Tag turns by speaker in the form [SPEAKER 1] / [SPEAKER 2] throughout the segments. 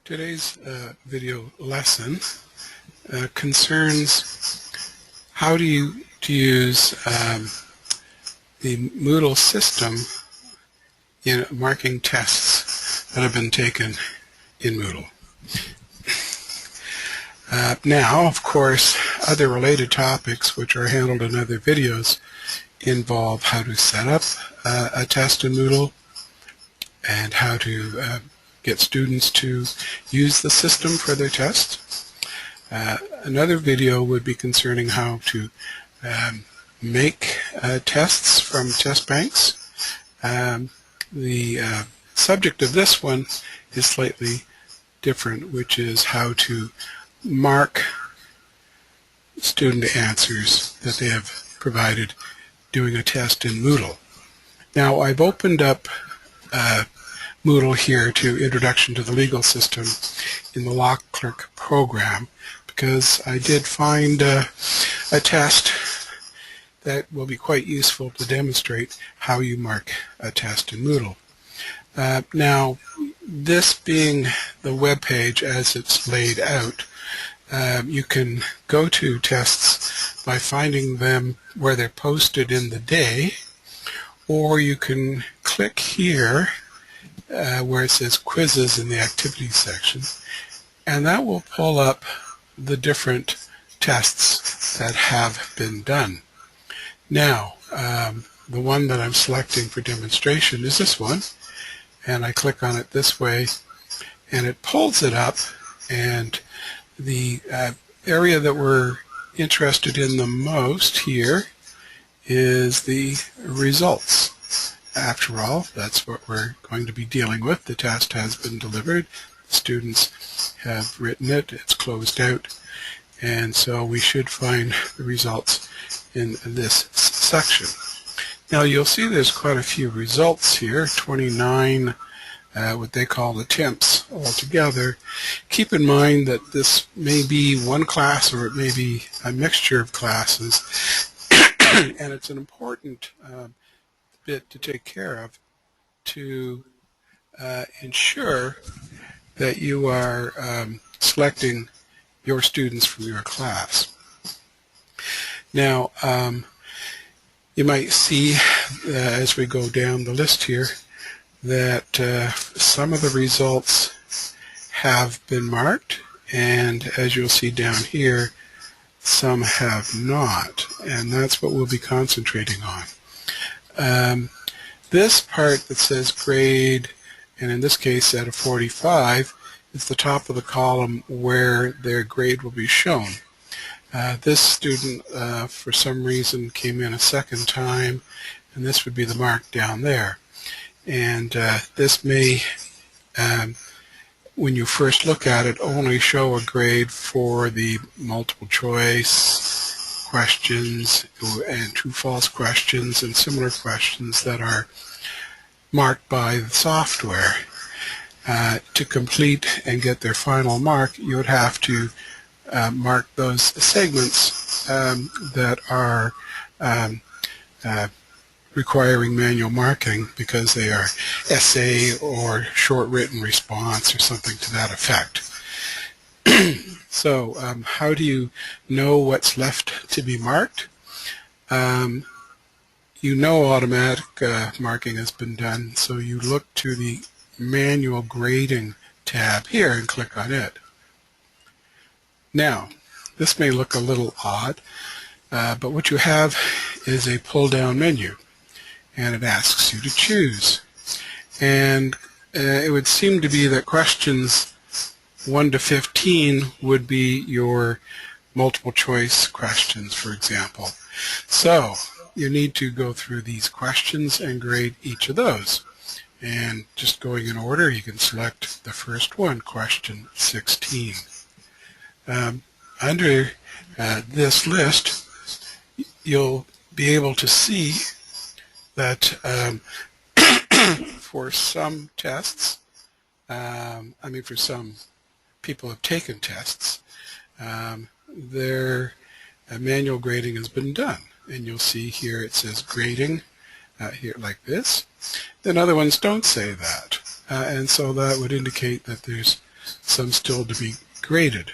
[SPEAKER 1] Today's video lesson concerns how to use the Moodle system in marking tests that have been taken in Moodle. Now, of course, other related topics which are handled in other videos involve how to set up a test in Moodle and how to get students to use the system for their tests. Another video would be concerning how to make tests from test banks. The subject of this one is slightly different, which is how to mark student answers that they have provided doing a test in Moodle. Now, I've opened up Moodle here to Introduction to the Legal System in the Law Clerk program because I did find a test that will be quite useful to demonstrate how you mark a test in Moodle. Now, this being the web page as it's laid out, you can go to tests by finding them where they're posted in the day, or you can click here where it says quizzes in the activities section, and that will pull up the different tests that have been done. Now, the one that I'm selecting for demonstration is this one, and I click on it this way and it pulls it up, and the area that we're interested in the most here is the results. After all, that's what we're going to be dealing with. The test has been delivered, the students have written it, it's closed out, and so we should find the results in this section. Now you'll see there's quite a few results here, 29 what they call attempts altogether. Keep in mind that this may be one class or it may be a mixture of classes, and it's an important bit to take care of to ensure that you are selecting your students from your class. Now, you might see as we go down the list here that some of the results have been marked, and as you'll see down here, some have not, and that's what we'll be concentrating on. This part that says grade, and in this case at a 45, is the top of the column where their grade will be shown. This student for some reason came in a second time, and this would be the mark down there. And this may, when you first look at it, only show a grade for the multiple choice questions and true-false questions and similar questions that are marked by the software. To complete and get their final mark, you would have to mark those segments that are requiring manual marking because they are essay or short written response or something to that effect. So how do you know what's left to be marked? You know automatic marking has been done, so you look to the manual grading tab here and click on it. Now, this may look a little odd, but what you have is a pull-down menu, and it asks you to choose. And it would seem to be that questions 1 to 15 would be your multiple choice questions, for example. So you need to go through these questions and grade each of those. And just going in order, you can select the first one, question 16. Under this list, you'll be able to see that for some tests, for some people have taken tests, their manual grading has been done. And you'll see here it says grading here like this. Then other ones don't say that. And so that would indicate that there's some still to be graded.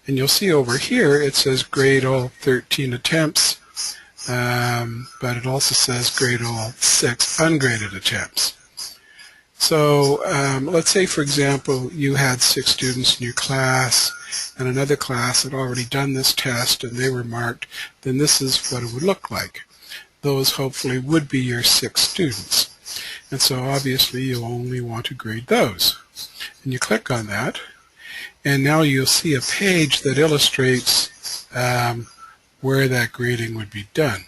[SPEAKER 1] And you'll see over here it says grade all 13 attempts, but it also says grade all 6 ungraded attempts. So let's say, for example, you had 6 students in your class and another class had already done this test and they were marked, then this is what it would look like. Those hopefully would be your 6 students. And so obviously you only want to grade those. And you click on that, and now you'll see a page that illustrates where that grading would be done.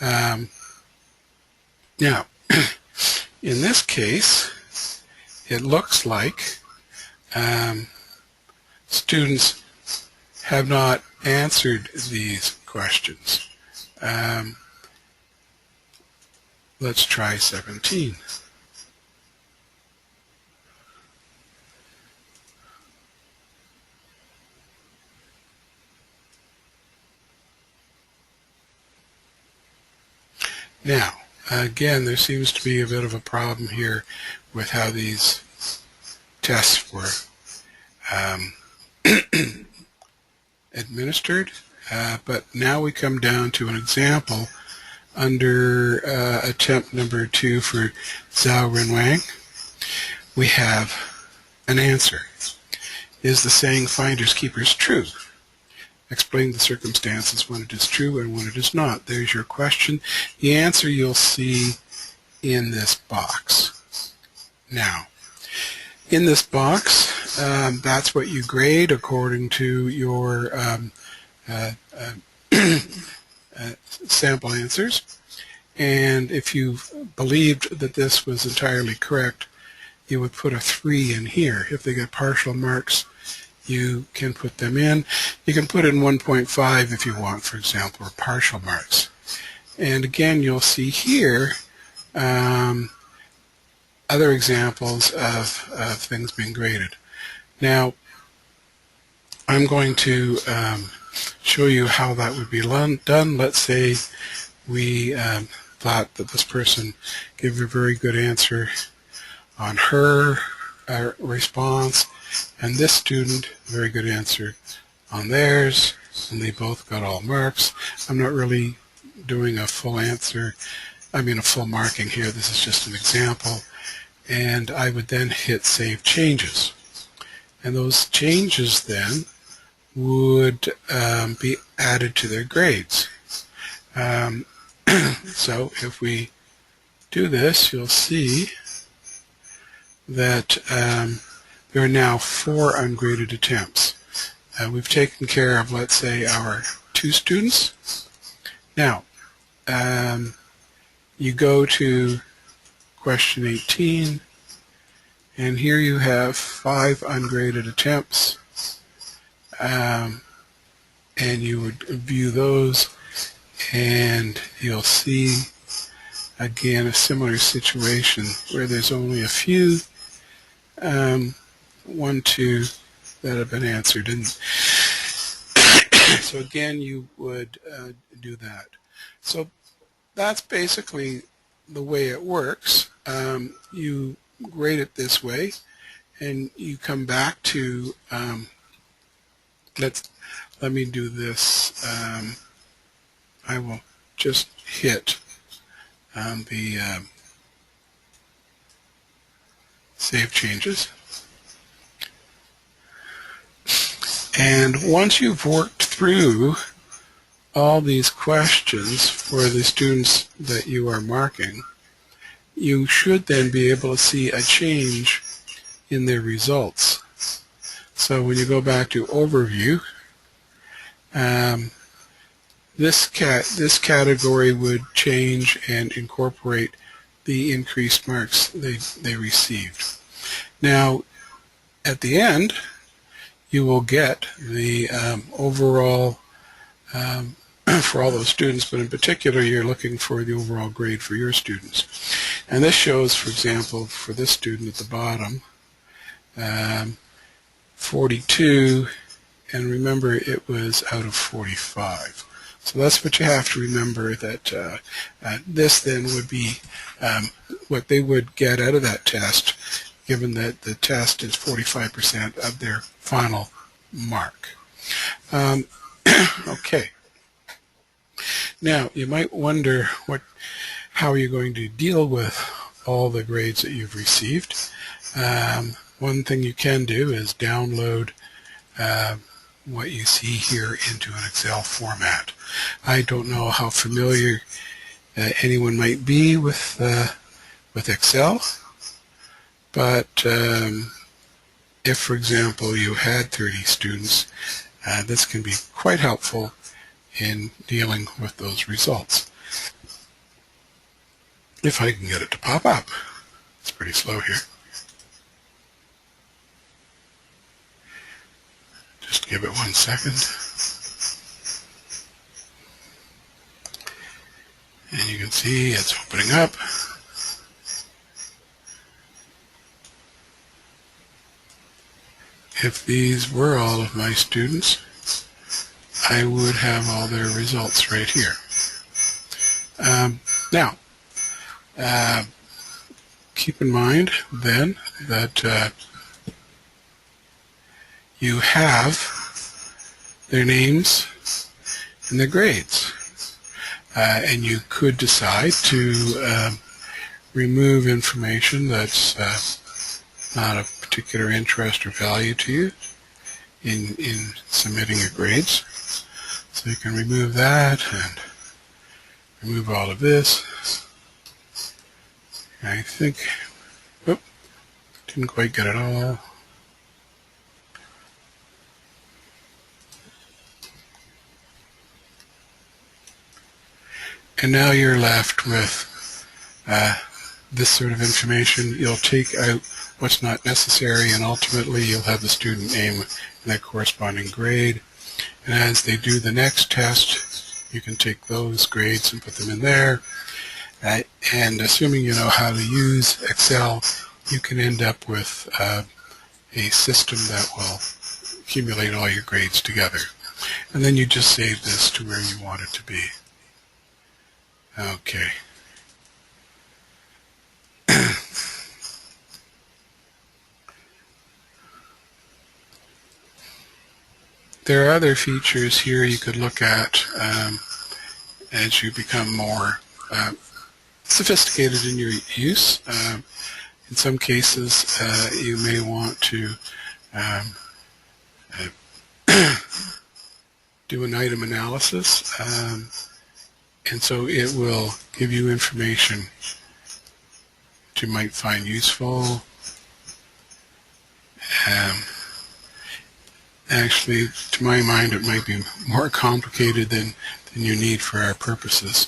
[SPEAKER 1] Now, in this case, it looks like students have not answered these questions. Let's try 17. Now, again, there seems to be a bit of a problem here with how these tests were administered, but now we come down to an example under attempt number 2 for Zhao Renwang. We have an answer. Is the saying finders keepers true? Explain the circumstances when it is true and when it is not. There's your question. The answer you'll see in this box. Now, in this box, that's what you grade according to your sample answers. And if you believed that this was entirely correct, you would put a 3 in here. If they get partial marks, you can put them in. You can put in 1.5 if you want, for example, or partial marks. And again, you'll see here other examples of things being graded. Now, I'm going to show you how that would be done. Let's say we thought that this person gave a very good answer on her response, and this student, a very good answer on theirs, and they both got all marks. I'm not really doing a full answer, a full marking here. This is just an example. And I would then hit Save Changes. And those changes then would be added to their grades. So if we do this, you'll see that there are now 4 ungraded attempts. We've taken care of, let's say, our 2 students. Now, you go to question 18, and here you have 5 ungraded attempts, and you would view those, and you'll see again a similar situation where there's only a few 1, 2 that have been answered, and so again you would do that. So that's basically the way it works. You grade it this way, and you come back to let me do this. I will just hit the Save Changes. And once you've worked through all these questions for the students that you are marking, you should then be able to see a change in their results. So when you go back to Overview, this category would change and incorporate the increased marks they received. Now, at the end, you will get the overall for all those students, but in particular you're looking for the overall grade for your students. And this shows, for example, for this student at the bottom, 42, and remember it was out of 45. So that's what you have to remember, that this then would be what they would get out of that test given that the test is 45% of their final mark. Okay. Now, you might wonder how you're going to deal with all the grades that you've received. One thing you can do is download what you see here into an Excel format. I don't know how familiar anyone might be with Excel, but if, for example, you had 30 students, this can be quite helpful in dealing with those results. If I can get it to pop up. It's pretty slow here. Just give it 1 second. And you can see it's opening up. If these were all of my students, I would have all their results right here. Now, keep in mind then that you have their names and their grades. And you could decide to remove information that's not of particular interest or value to you in submitting your grades. So you can remove that and remove all of this. I think, didn't quite get it all. And now you're left with this sort of information. You'll take out what's not necessary, and ultimately you'll have the student name and that corresponding grade. And as they do the next test, you can take those grades and put them in there. And assuming you know how to use Excel, you can end up with a system that will accumulate all your grades together. And then you just save this to where you want it to be. Okay. There are other features here you could look at as you become more sophisticated in your use. In some cases, you may want to do an item analysis, and so it will give you information that you might find useful. Actually, to my mind, it might be more complicated than you need for our purposes.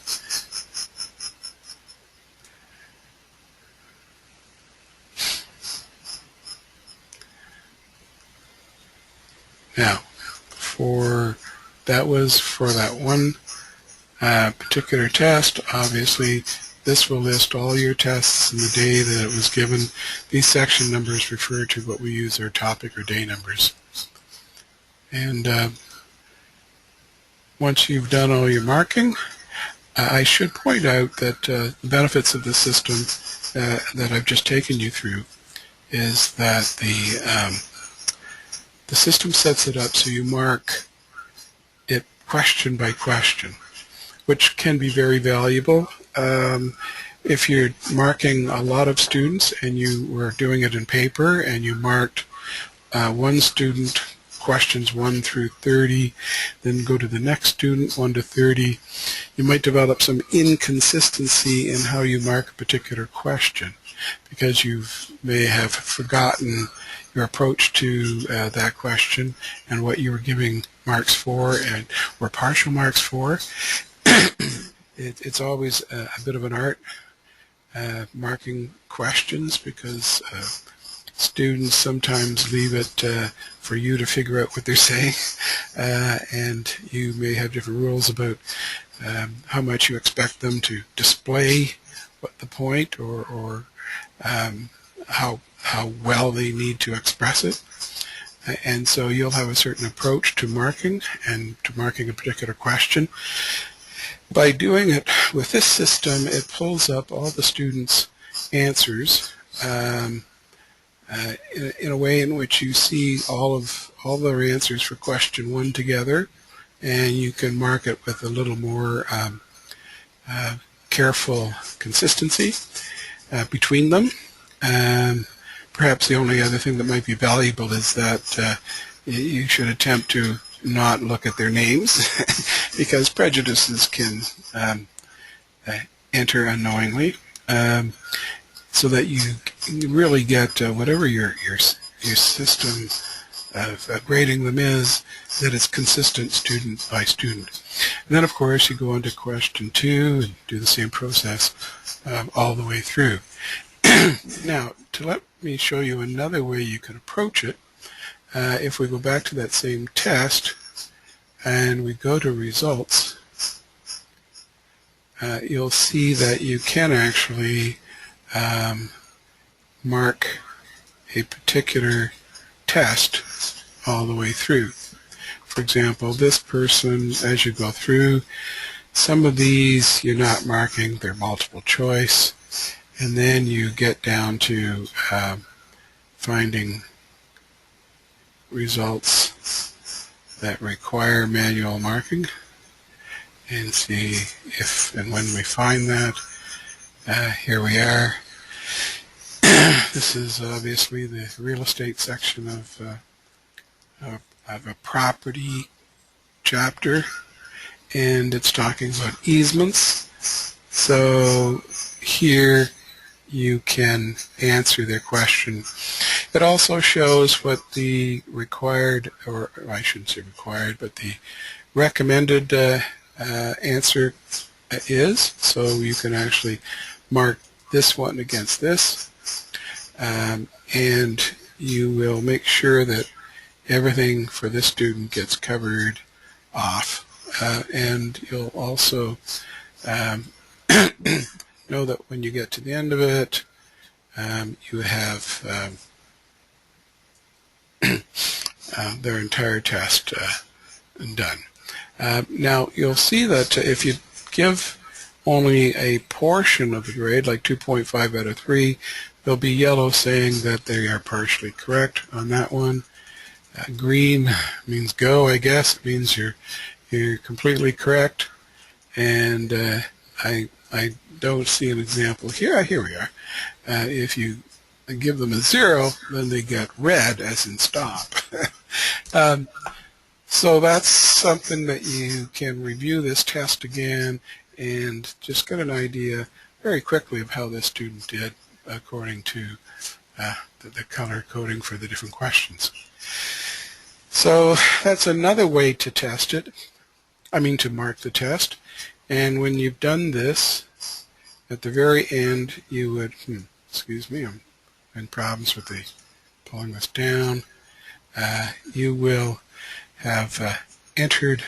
[SPEAKER 1] Now, that was for that one particular test. Obviously, this will list all your tests and the day that it was given. These section numbers refer to what we use our topic or day numbers. And once you've done all your marking, I should point out that the benefits of the system that I've just taken you through is that the system sets it up so you mark it question by question, which can be very valuable. If you're marking a lot of students and you were doing it in paper and you marked one student questions 1 through 30, then go to the next student 1 to 30, you might develop some inconsistency in how you mark a particular question because you may have forgotten your approach to that question and what you were giving marks for and or partial marks for. It's always a bit of an art marking questions because students sometimes leave it for you to figure out what they're saying, and you may have different rules about how much you expect them to display what the point or how well they need to express it. And so you'll have a certain approach to marking and to marking a particular question. By doing it with this system, it pulls up all the students' answers in a way in which you see all their answers for question 1 together, and you can mark it with a little more careful consistency between them. Perhaps the only other thing that might be valuable is that you should attempt to not look at their names because prejudices can enter unknowingly, so that you really get whatever your system of grading them is, that it's consistent student by student. And then of course you go on to question 2 and do the same process all the way through. Now, to let me show you another way you can approach it, if we go back to that same test and we go to results, you'll see that you can actually mark a particular test all the way through. For example, this person, as you go through, some of these you're not marking, they're multiple choice, and then you get down to finding results that require manual marking, and see if and when we find that. Here we are. This is obviously the real estate section of a property chapter, and it's talking about easements. So here you can answer their question. It also shows what the required, or I shouldn't say required, but the recommended answer is. So you can actually mark this one against this, and you will make sure that everything for this student gets covered off, and you'll also know that when you get to the end of it, you have their entire test done. Now you'll see that if you give only a portion of the grade, like 2.5 out of 3, there'll be yellow saying that they are partially correct on that one. Green means go, I guess. It means you're completely correct. And I don't see an example here. Here we are. If you give them a 0, then they get red, as in stop. So that's something that you can review this test again and just get an idea very quickly of how this student did according to the color coding for the different questions. So that's another way to test it. To mark the test. And when you've done this, at the very end, you would, excuse me, I'm having problems with the pulling this down. You will have entered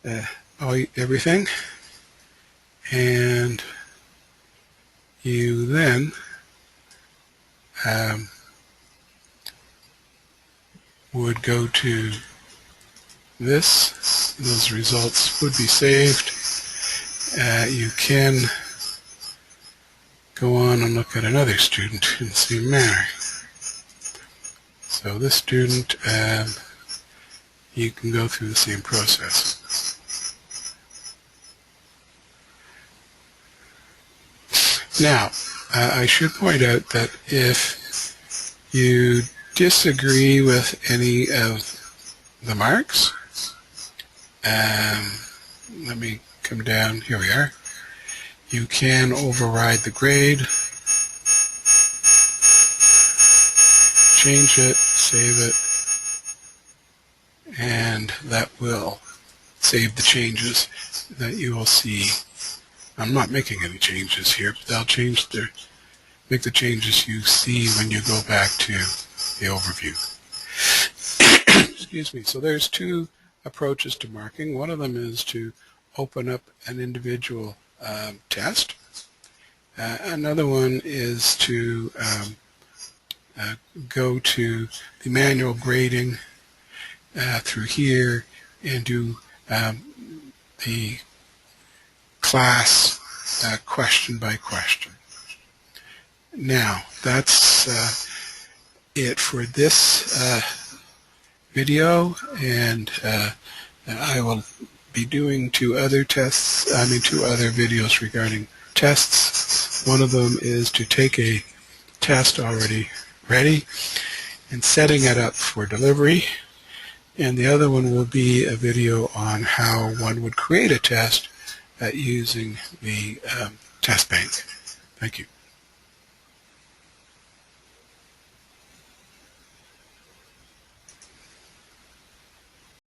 [SPEAKER 1] everything, and you then would go to this. Those results would be saved. You can go on and look at another student in the same manner. So this student, you can go through the same process. Now, I should point out that if you disagree with any of the marks, let me come down, here we are. You can override the grade, change it, save it, and that will save the changes that you will see. I'm not making any changes here, but they'll make the changes you see when you go back to the overview. Excuse me. So there's 2 approaches to marking. One of them is to open up an individual test. Another one is to go to the manual grading through here and do the class question by question. Now, that's it for this video, and I will be doing two other videos regarding tests. One of them is to take a test already ready and setting it up for delivery, and the other one will be a video on how one would create a test using the test bank. Thank you.